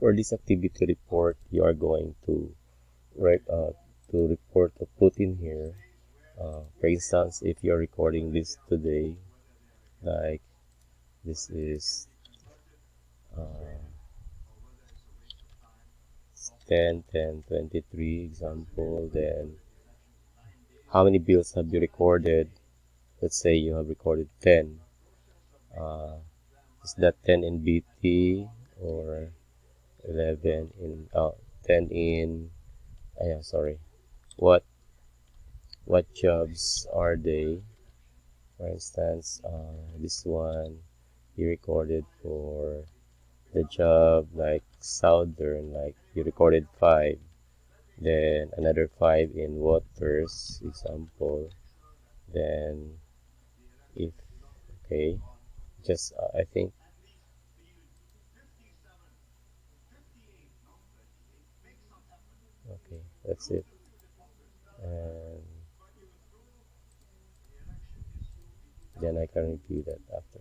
For this activity report, you are going to write to report or put in here. For instance, if you're recording this today, like this is uh, 10, 10, 23 example, then how many bills have you recorded? Let's say you have recorded 10. Uh, is that 10 in BT or 11 in 10 in yeah, sorry. What what jobs are they? For instance, this one you recorded for the job like Southern, like you recorded 5, then another 5 in Waters example. Then if okay, just I think okay, that's it. And then I can review that after.